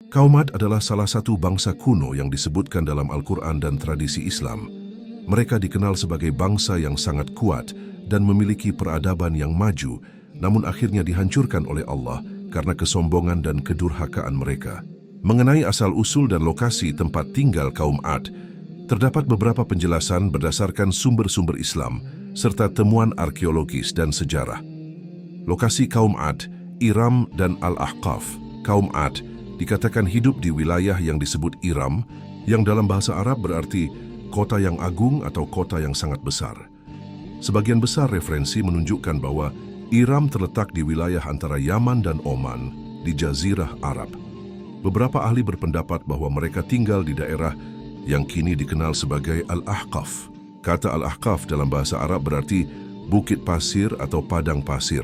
Kaum Ad adalah salah satu bangsa kuno yang disebutkan dalam Al-Quran dan tradisi Islam. Mereka dikenal sebagai bangsa yang sangat kuat dan memiliki peradaban yang maju, namun akhirnya dihancurkan oleh Allah karena kesombongan dan kedurhakaan mereka. Mengenai asal-usul dan lokasi tempat tinggal kaum Ad, terdapat beberapa penjelasan berdasarkan sumber-sumber Islam serta temuan arkeologis dan sejarah. Lokasi kaum Ad, Iram dan Al-Ahqaf. Kaum Ad dikatakan hidup di wilayah yang disebut Iram, yang dalam bahasa Arab berarti kota yang agung atau kota yang sangat besar. Sebagian besar referensi menunjukkan bahwa Iram terletak di wilayah antara Yaman dan Oman di Jazirah Arab. Beberapa ahli berpendapat bahwa mereka tinggal di daerah yang kini dikenal sebagai Al-Ahqaf. Kata Al-Ahqaf dalam bahasa Arab berarti bukit pasir atau padang pasir,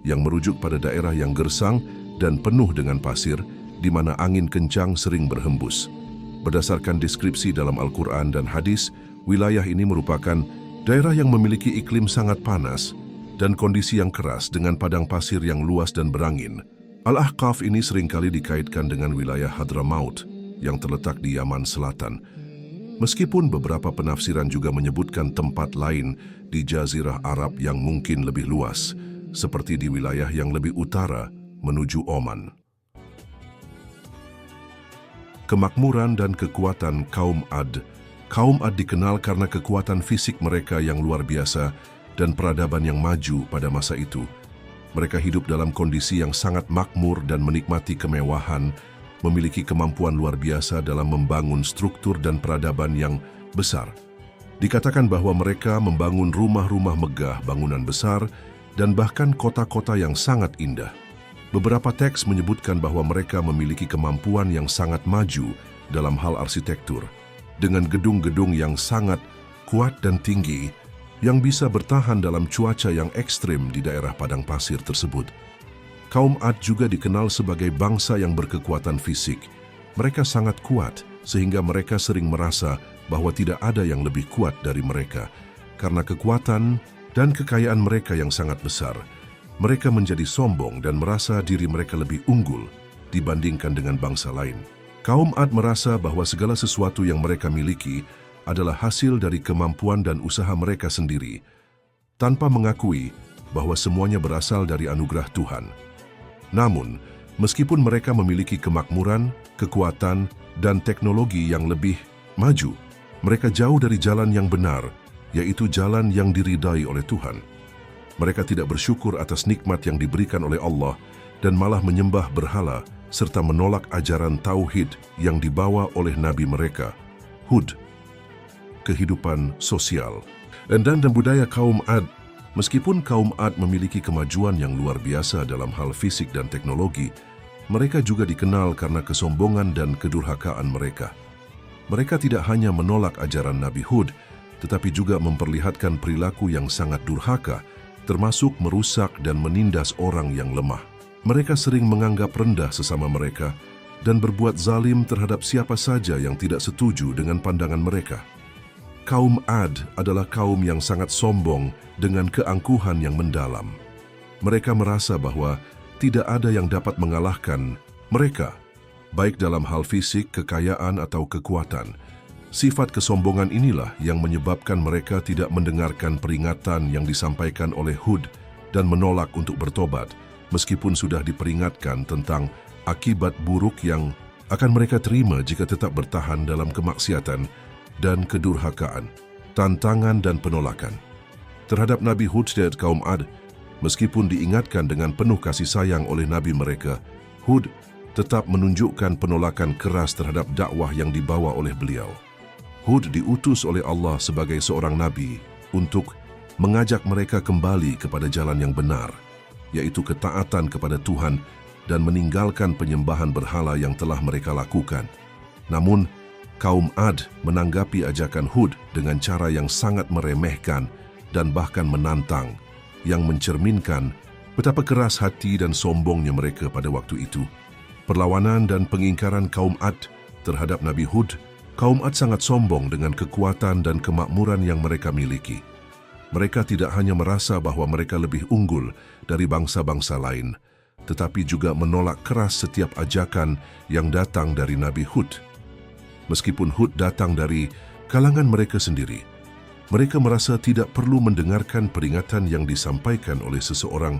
yang merujuk pada daerah yang gersang dan penuh dengan pasir, di mana angin kencang sering berhembus. Berdasarkan deskripsi dalam Al-Quran dan hadis, wilayah ini merupakan daerah yang memiliki iklim sangat panas dan kondisi yang keras dengan padang pasir yang luas dan berangin. Al-Ahqaf ini seringkali dikaitkan dengan wilayah Hadramaut yang terletak di Yaman Selatan. Meskipun beberapa penafsiran juga menyebutkan tempat lain di Jazirah Arab yang mungkin lebih luas, seperti di wilayah yang lebih utara menuju Oman. Kemakmuran dan kekuatan kaum Ad. Kaum Ad dikenal karena kekuatan fisik mereka yang luar biasa dan peradaban yang maju pada masa itu. Mereka hidup dalam kondisi yang sangat makmur dan menikmati kemewahan, memiliki kemampuan luar biasa dalam membangun struktur dan peradaban yang besar. Dikatakan bahwa mereka membangun rumah-rumah megah, bangunan besar, dan bahkan kota-kota yang sangat indah. Beberapa teks menyebutkan bahwa mereka memiliki kemampuan yang sangat maju dalam hal arsitektur, dengan gedung-gedung yang sangat kuat dan tinggi yang bisa bertahan dalam cuaca yang ekstrim di daerah padang pasir tersebut. Kaum Ad juga dikenal sebagai bangsa yang berkekuatan fisik. Mereka sangat kuat sehingga mereka sering merasa bahwa tidak ada yang lebih kuat dari mereka. Karena kekuatan dan kekayaan mereka yang sangat besar, mereka menjadi sombong dan merasa diri mereka lebih unggul dibandingkan dengan bangsa lain. Kaum Ad merasa bahwa segala sesuatu yang mereka miliki adalah hasil dari kemampuan dan usaha mereka sendiri, tanpa mengakui bahwa semuanya berasal dari anugerah Tuhan. Namun, meskipun mereka memiliki kemakmuran, kekuatan, dan teknologi yang lebih maju, mereka jauh dari jalan yang benar, yaitu jalan yang diridai oleh Tuhan. Mereka tidak bersyukur atas nikmat yang diberikan oleh Allah dan malah menyembah berhala serta menolak ajaran tauhid yang dibawa oleh nabi mereka. Hud. Kehidupan sosial dan budaya kaum Ad. Meskipun kaum Ad memiliki kemajuan yang luar biasa dalam hal fisik dan teknologi, mereka juga dikenal karena kesombongan dan kedurhakaan mereka. Mereka tidak hanya menolak ajaran Nabi Hud, tetapi juga memperlihatkan perilaku yang sangat durhaka, termasuk merusak dan menindas orang yang lemah. Mereka sering menganggap rendah sesama mereka dan berbuat zalim terhadap siapa saja yang tidak setuju dengan pandangan mereka. Kaum Ad adalah kaum yang sangat sombong dengan keangkuhan yang mendalam. Mereka merasa bahwa tidak ada yang dapat mengalahkan mereka, baik dalam hal fisik, kekayaan, atau kekuatan. Sifat kesombongan inilah yang menyebabkan mereka tidak mendengarkan peringatan yang disampaikan oleh Hud dan menolak untuk bertobat, meskipun sudah diperingatkan tentang akibat buruk yang akan mereka terima jika tetap bertahan dalam kemaksiatan dan kedurhakaan, tantangan dan penolakan. Terhadap Nabi Hud dan kaum Ad, meskipun diingatkan dengan penuh kasih sayang oleh Nabi mereka, Hud tetap menunjukkan penolakan keras terhadap dakwah yang dibawa oleh beliau. Hud diutus oleh Allah sebagai seorang nabi untuk mengajak mereka kembali kepada jalan yang benar, yaitu ketaatan kepada Tuhan dan meninggalkan penyembahan berhala yang telah mereka lakukan. Namun, kaum Ad menanggapi ajakan Hud dengan cara yang sangat meremehkan dan bahkan menantang, yang mencerminkan betapa keras hati dan sombongnya mereka pada waktu itu. Perlawanan dan pengingkaran kaum Ad terhadap Nabi Hud, kaum Ad sangat sombong dengan kekuatan dan kemakmuran yang mereka miliki. Mereka tidak hanya merasa bahwa mereka lebih unggul dari bangsa-bangsa lain, tetapi juga menolak keras setiap ajakan yang datang dari Nabi Hud. Meskipun Hud datang dari kalangan mereka sendiri, mereka merasa tidak perlu mendengarkan peringatan yang disampaikan oleh seseorang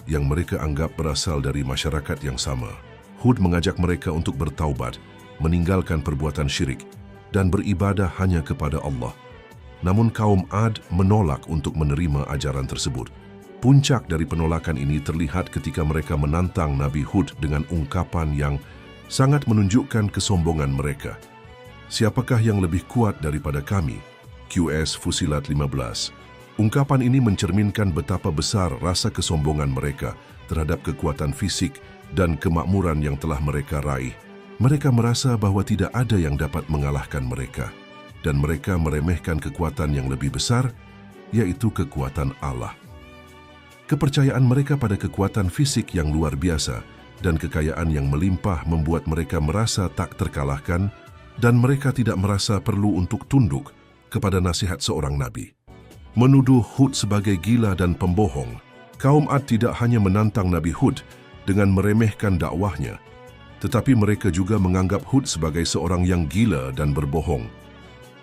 yang mereka anggap berasal dari masyarakat yang sama. Hud mengajak mereka untuk bertaubat, meninggalkan perbuatan syirik, dan beribadah hanya kepada Allah. Namun kaum Ad menolak untuk menerima ajaran tersebut. Puncak dari penolakan ini terlihat ketika mereka menantang Nabi Hud dengan ungkapan yang sangat menunjukkan kesombongan mereka. Siapakah yang lebih kuat daripada kami? QS Fusilat 15. Ungkapan ini mencerminkan betapa besar rasa kesombongan mereka terhadap kekuatan fisik dan kemakmuran yang telah mereka raih. Mereka merasa bahwa tidak ada yang dapat mengalahkan mereka, dan mereka meremehkan kekuatan yang lebih besar, yaitu kekuatan Allah. Kepercayaan mereka pada kekuatan fisik yang luar biasa dan kekayaan yang melimpah membuat mereka merasa tak terkalahkan, dan mereka tidak merasa perlu untuk tunduk kepada nasihat seorang nabi. Menuduh Hud sebagai gila dan pembohong, kaum Ad tidak hanya menantang Nabi Hud dengan meremehkan dakwahnya, tetapi mereka juga menganggap Hud sebagai seorang yang gila dan berbohong.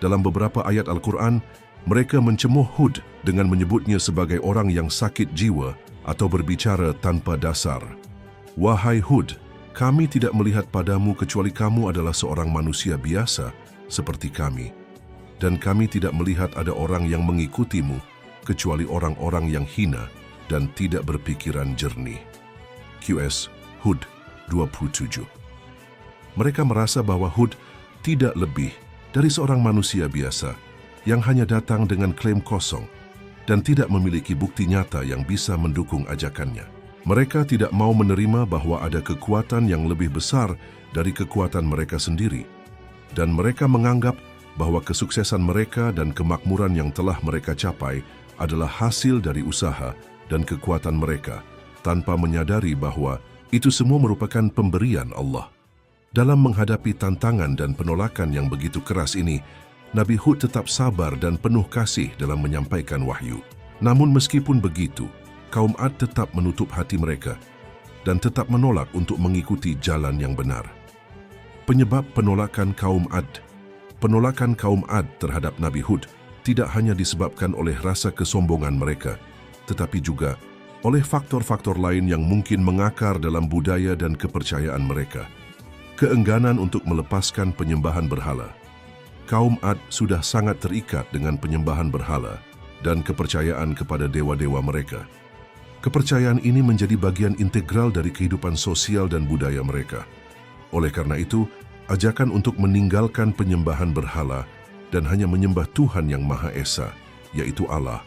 Dalam beberapa ayat Al-Quran, mereka mencemuh Hud dengan menyebutnya sebagai orang yang sakit jiwa atau berbicara tanpa dasar. Wahai Hud, kami tidak melihat padamu kecuali kamu adalah seorang manusia biasa seperti kami. Dan kami tidak melihat ada orang yang mengikutimu kecuali orang-orang yang hina dan tidak berpikiran jernih. QS Hud 27. Mereka merasa bahwa Hud tidak lebih dari seorang manusia biasa yang hanya datang dengan klaim kosong dan tidak memiliki bukti nyata yang bisa mendukung ajakannya. Mereka tidak mau menerima bahwa ada kekuatan yang lebih besar dari kekuatan mereka sendiri, dan mereka menganggap bahwa kesuksesan mereka dan kemakmuran yang telah mereka capai adalah hasil dari usaha dan kekuatan mereka, tanpa menyadari bahwa itu semua merupakan pemberian Allah. Dalam menghadapi tantangan dan penolakan yang begitu keras ini, Nabi Hud tetap sabar dan penuh kasih dalam menyampaikan wahyu. Namun meskipun begitu, kaum Ad tetap menutup hati mereka dan tetap menolak untuk mengikuti jalan yang benar. Penyebab penolakan kaum Ad. Penolakan kaum Ad terhadap Nabi Hud tidak hanya disebabkan oleh rasa kesombongan mereka, tetapi juga oleh faktor-faktor lain yang mungkin mengakar dalam budaya dan kepercayaan mereka. Keengganan untuk melepaskan penyembahan berhala. Kaum Ad sudah sangat terikat dengan penyembahan berhala dan kepercayaan kepada dewa-dewa mereka. Kepercayaan ini menjadi bagian integral dari kehidupan sosial dan budaya mereka. Oleh karena itu, ajakan untuk meninggalkan penyembahan berhala dan hanya menyembah Tuhan yang Maha Esa, yaitu Allah,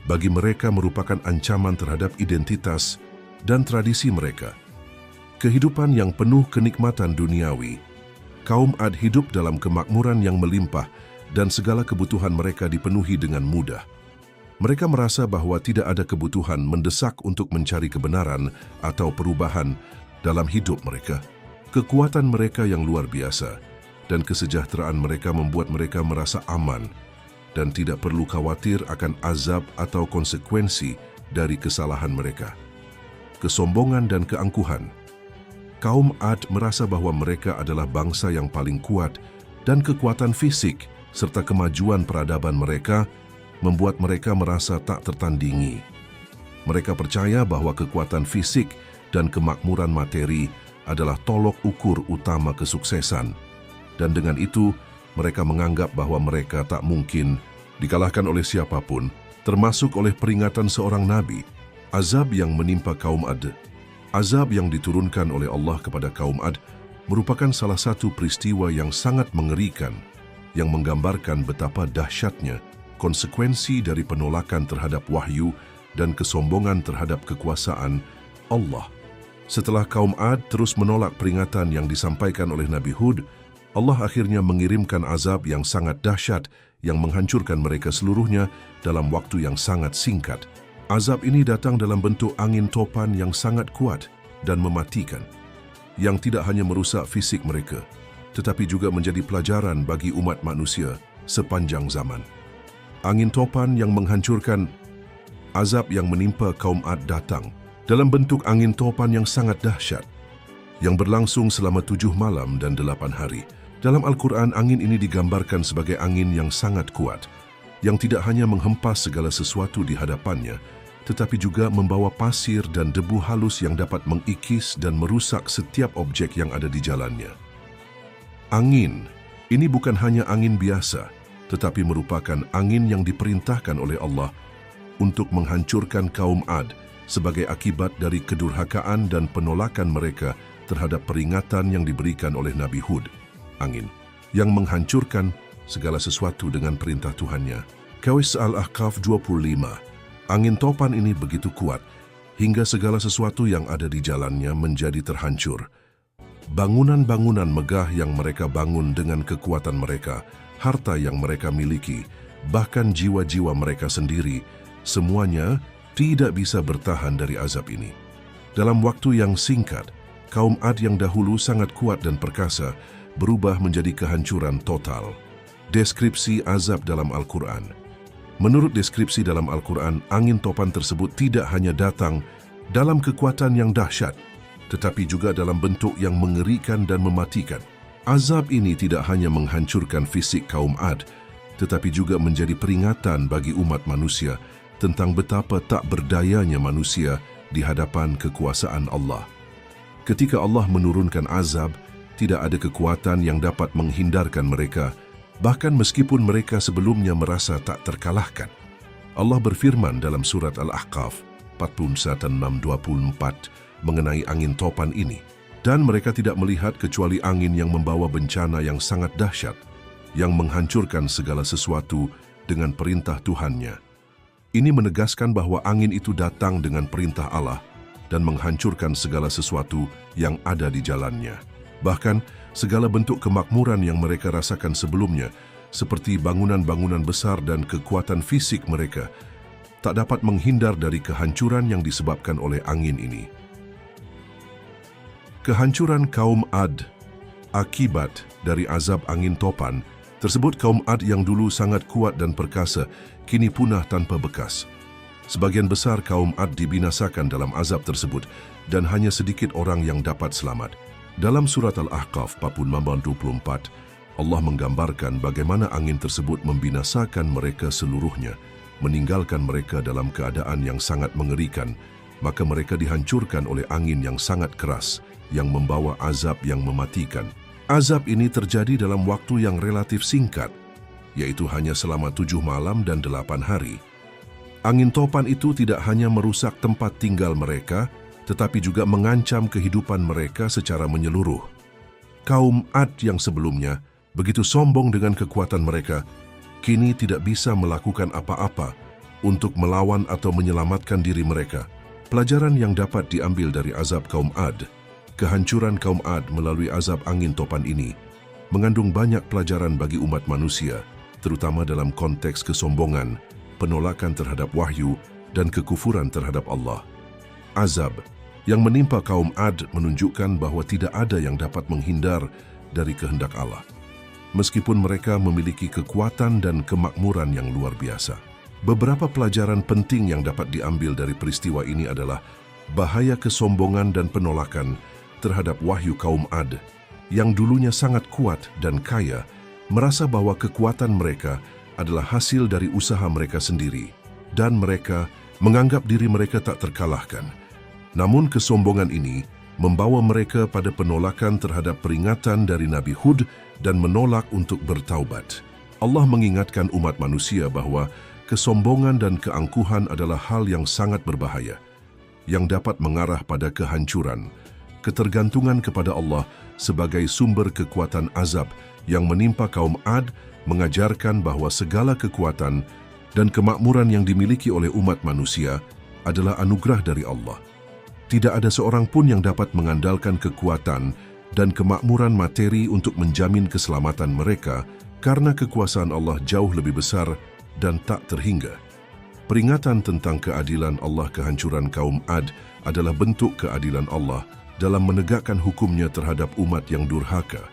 bagi mereka merupakan ancaman terhadap identitas dan tradisi mereka. Kehidupan yang penuh kenikmatan duniawi, kaum Ad hidup dalam kemakmuran yang melimpah dan segala kebutuhan mereka dipenuhi dengan mudah. Mereka merasa bahwa tidak ada kebutuhan mendesak untuk mencari kebenaran atau perubahan dalam hidup mereka. Kekuatan mereka yang luar biasa dan kesejahteraan mereka membuat mereka merasa aman dan tidak perlu khawatir akan azab atau konsekuensi dari kesalahan mereka. Kesombongan dan keangkuhan. Kaum Ad merasa bahwa mereka adalah bangsa yang paling kuat dan kekuatan fisik serta kemajuan peradaban mereka membuat mereka merasa tak tertandingi. Mereka percaya bahwa kekuatan fisik dan kemakmuran materi adalah tolok ukur utama kesuksesan, dan dengan itu mereka menganggap bahwa mereka tak mungkin dikalahkan oleh siapapun, termasuk oleh peringatan seorang nabi. Azab yang menimpa kaum Ad. Azab yang diturunkan oleh Allah kepada kaum Ad merupakan salah satu peristiwa yang sangat mengerikan yang menggambarkan betapa dahsyatnya konsekuensi dari penolakan terhadap wahyu dan kesombongan terhadap kekuasaan Allah. Setelah kaum Ad terus menolak peringatan yang disampaikan oleh Nabi Hud, Allah akhirnya mengirimkan azab yang sangat dahsyat yang menghancurkan mereka seluruhnya dalam waktu yang sangat singkat. Azab ini datang dalam bentuk angin topan yang sangat kuat dan mematikan, yang tidak hanya merusak fisik mereka, tetapi juga menjadi pelajaran bagi umat manusia sepanjang zaman. Angin topan yang menghancurkan. Azab yang menimpa kaum Ad datang dalam bentuk angin topan yang sangat dahsyat, yang berlangsung selama 7 malam dan 8 hari. Dalam Al-Quran, angin ini digambarkan sebagai angin yang sangat kuat, yang tidak hanya menghempas segala sesuatu di hadapannya, tetapi juga membawa pasir dan debu halus yang dapat mengikis dan merusak setiap objek yang ada di jalannya. Angin ini bukan hanya angin biasa, tetapi merupakan angin yang diperintahkan oleh Allah untuk menghancurkan kaum Ad sebagai akibat dari kedurhakaan dan penolakan mereka terhadap peringatan yang diberikan oleh Nabi Hud. Angin yang menghancurkan segala sesuatu dengan perintah Tuhannya. Qais Al-Ahqaf 25. Angin topan ini begitu kuat hingga segala sesuatu yang ada di jalannya menjadi terhancur. Bangunan-bangunan megah yang mereka bangun dengan kekuatan mereka, harta yang mereka miliki, bahkan jiwa-jiwa mereka sendiri, semuanya tidak bisa bertahan dari azab ini. Dalam waktu yang singkat, kaum Ad yang dahulu sangat kuat dan perkasa berubah menjadi kehancuran total. Deskripsi azab dalam Al-Quran. Menurut deskripsi dalam Al-Quran, angin topan tersebut tidak hanya datang dalam kekuatan yang dahsyat, tetapi juga dalam bentuk yang mengerikan dan mematikan. Azab ini tidak hanya menghancurkan fisik kaum Ad, tetapi juga menjadi peringatan bagi umat manusia tentang betapa tak berdayanya manusia di hadapan kekuasaan Allah. Ketika Allah menurunkan azab, tidak ada kekuatan yang dapat menghindarkan mereka, bahkan meskipun mereka sebelumnya merasa tak terkalahkan. Allah berfirman dalam surat Al-Ahqaf 41:6-24 mengenai angin topan ini. Dan mereka tidak melihat kecuali angin yang membawa bencana yang sangat dahsyat, yang menghancurkan segala sesuatu dengan perintah Tuhannya. Ini menegaskan bahwa angin itu datang dengan perintah Allah dan menghancurkan segala sesuatu yang ada di jalannya. Bahkan, segala bentuk kemakmuran yang mereka rasakan sebelumnya, seperti bangunan-bangunan besar dan kekuatan fisik mereka, tak dapat menghindar dari kehancuran yang disebabkan oleh angin ini. Kehancuran kaum Ad akibat dari azab angin topan tersebut, kaum Ad yang dulu sangat kuat dan perkasa, kini punah tanpa bekas. Sebagian besar kaum Ad dibinasakan dalam azab tersebut dan hanya sedikit orang yang dapat selamat. Dalam surat Al-Ahqaf 44, Allah menggambarkan bagaimana angin tersebut membinasakan mereka seluruhnya, meninggalkan mereka dalam keadaan yang sangat mengerikan, maka mereka dihancurkan oleh angin yang sangat keras, yang membawa azab yang mematikan. Azab ini terjadi dalam waktu yang relatif singkat, yaitu hanya selama 7 malam dan 8 hari. Angin topan itu tidak hanya merusak tempat tinggal mereka, tetapi juga mengancam kehidupan mereka secara menyeluruh. Kaum Ad yang sebelumnya begitu sombong dengan kekuatan mereka, kini tidak bisa melakukan apa-apa untuk melawan atau menyelamatkan diri mereka. Pelajaran yang dapat diambil dari azab kaum Ad, kehancuran kaum Ad melalui azab angin topan ini, mengandung banyak pelajaran bagi umat manusia, terutama dalam konteks kesombongan, penolakan terhadap wahyu, dan kekufuran terhadap Allah. Azab yang menimpa kaum Ad menunjukkan bahwa tidak ada yang dapat menghindar dari kehendak Allah, meskipun mereka memiliki kekuatan dan kemakmuran yang luar biasa. Beberapa pelajaran penting yang dapat diambil dari peristiwa ini adalah bahaya kesombongan dan penolakan terhadap wahyu kaum Ad, yang dulunya sangat kuat dan kaya, merasa bahwa kekuatan mereka adalah hasil dari usaha mereka sendiri, dan mereka menganggap diri mereka tak terkalahkan. Namun kesombongan ini membawa mereka pada penolakan terhadap peringatan dari Nabi Hud dan menolak untuk bertaubat. Allah mengingatkan umat manusia bahwa kesombongan dan keangkuhan adalah hal yang sangat berbahaya, yang dapat mengarah pada kehancuran. Ketergantungan kepada Allah sebagai sumber kekuatan azab yang menimpa kaum Ad mengajarkan bahwa segala kekuatan dan kemakmuran yang dimiliki oleh umat manusia adalah anugerah dari Allah. Tidak ada seorang pun yang dapat mengandalkan kekuatan dan kemakmuran materi untuk menjamin keselamatan mereka, karena kekuasaan Allah jauh lebih besar dan tak terhingga. Peringatan tentang keadilan Allah kehancuran kaum Ad adalah bentuk keadilan Allah dalam menegakkan hukumnya terhadap umat yang durhaka.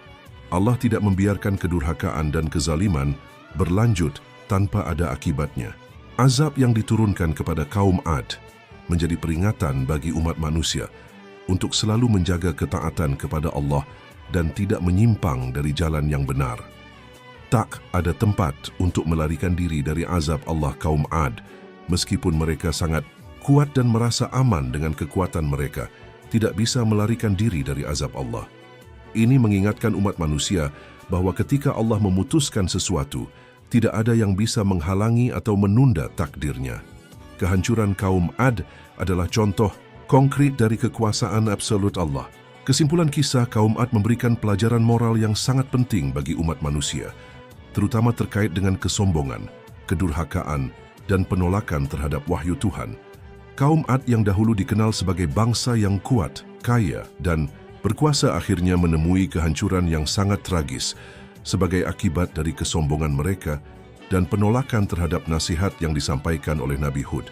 Allah tidak membiarkan kedurhakaan dan kezaliman berlanjut tanpa ada akibatnya. Azab yang diturunkan kepada kaum Ad menjadi peringatan bagi umat manusia untuk selalu menjaga ketaatan kepada Allah dan tidak menyimpang dari jalan yang benar. Tak ada tempat untuk melarikan diri dari azab Allah kaum Ad, meskipun mereka sangat kuat dan merasa aman dengan kekuatan mereka, tidak bisa melarikan diri dari azab Allah. Ini mengingatkan umat manusia bahwa ketika Allah memutuskan sesuatu, tidak ada yang bisa menghalangi atau menunda takdirnya. Kehancuran kaum Ad adalah contoh konkret dari kekuasaan absolut Allah. Kesimpulan kisah kaum Ad memberikan pelajaran moral yang sangat penting bagi umat manusia, terutama terkait dengan kesombongan, kedurhakaan, dan penolakan terhadap wahyu Tuhan. Kaum Ad yang dahulu dikenal sebagai bangsa yang kuat, kaya, dan berkuasa akhirnya menemui kehancuran yang sangat tragis sebagai akibat dari kesombongan mereka dan penolakan terhadap nasihat yang disampaikan oleh Nabi Hud.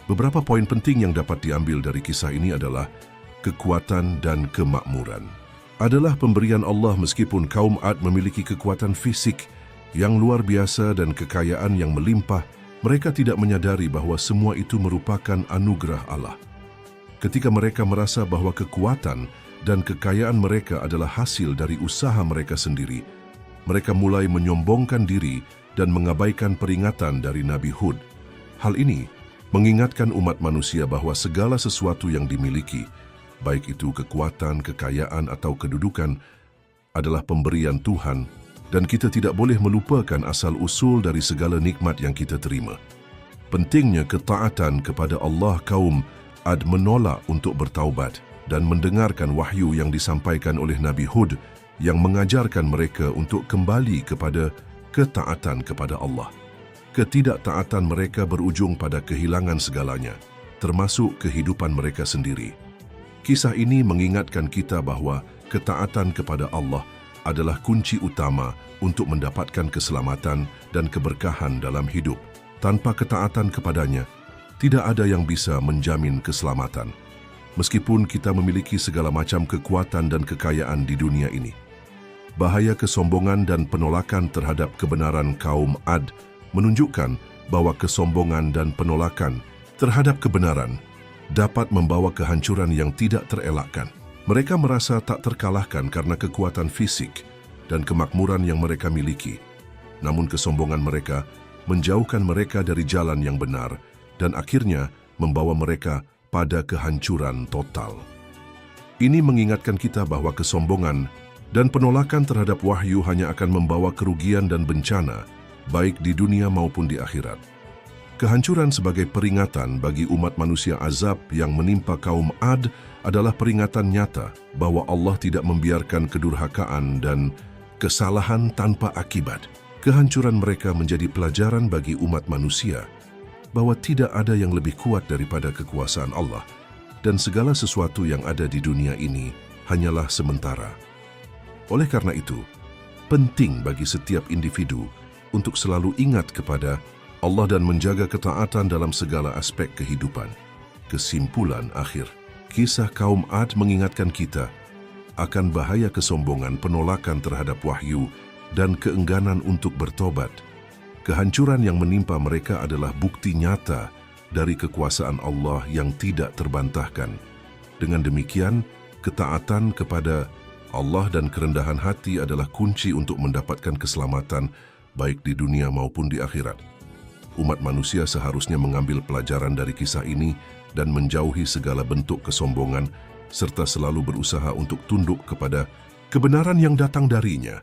Beberapa poin penting yang dapat diambil dari kisah ini adalah kekuatan dan kemakmuran. Adalah pemberian Allah meskipun kaum Ad memiliki kekuatan fisik yang luar biasa dan kekayaan yang melimpah, mereka tidak menyadari bahwa semua itu merupakan anugerah Allah. Ketika mereka merasa bahwa kekuatan dan kekayaan mereka adalah hasil dari usaha mereka sendiri, mereka mulai menyombongkan diri dan mengabaikan peringatan dari Nabi Hud. Hal ini mengingatkan umat manusia bahwa segala sesuatu yang dimiliki, baik itu kekuatan, kekayaan, atau kedudukan, adalah pemberian Tuhan, dan kita tidak boleh melupakan asal-usul dari segala nikmat yang kita terima. Pentingnya ketaatan kepada Allah kaum Ad menolak untuk bertaubat dan mendengarkan wahyu yang disampaikan oleh Nabi Hud yang mengajarkan mereka untuk kembali kepada ketaatan kepada Allah. Ketidaktaatan mereka berujung pada kehilangan segalanya, termasuk kehidupan mereka sendiri. Kisah ini mengingatkan kita bahwa ketaatan kepada Allah adalah kunci utama untuk mendapatkan keselamatan dan keberkahan dalam hidup. Tanpa ketaatan kepadanya, tidak ada yang bisa menjamin keselamatan, meskipun kita memiliki segala macam kekuatan dan kekayaan di dunia ini. Bahaya kesombongan dan penolakan terhadap kebenaran kaum Ad menunjukkan bahwa kesombongan dan penolakan terhadap kebenaran dapat membawa kehancuran yang tidak terelakkan. Mereka merasa tak terkalahkan karena kekuatan fisik dan kemakmuran yang mereka miliki. Namun kesombongan mereka menjauhkan mereka dari jalan yang benar dan akhirnya membawa mereka pada kehancuran total. Ini mengingatkan kita bahwa kesombongan dan penolakan terhadap wahyu hanya akan membawa kerugian dan bencana, baik di dunia maupun di akhirat. Kehancuran sebagai peringatan bagi umat manusia azab yang menimpa kaum Ad adalah peringatan nyata bahwa Allah tidak membiarkan kedurhakaan dan kesalahan tanpa akibat. Kehancuran mereka menjadi pelajaran bagi umat manusia bahwa tidak ada yang lebih kuat daripada kekuasaan Allah dan segala sesuatu yang ada di dunia ini hanyalah sementara. Oleh karena itu, penting bagi setiap individu untuk selalu ingat kepada Allah dan menjaga ketaatan dalam segala aspek kehidupan. Kesimpulan akhir, kisah kaum Ad mengingatkan kita akan bahaya kesombongan, penolakan terhadap wahyu, dan keengganan untuk bertobat. Kehancuran yang menimpa mereka adalah bukti nyata dari kekuasaan Allah yang tidak terbantahkan. Dengan demikian, ketaatan kepada Allah dan kerendahan hati adalah kunci untuk mendapatkan keselamatan baik di dunia maupun di akhirat. Umat manusia seharusnya mengambil pelajaran dari kisah ini dan menjauhi segala bentuk kesombongan serta selalu berusaha untuk tunduk kepada kebenaran yang datang darinya.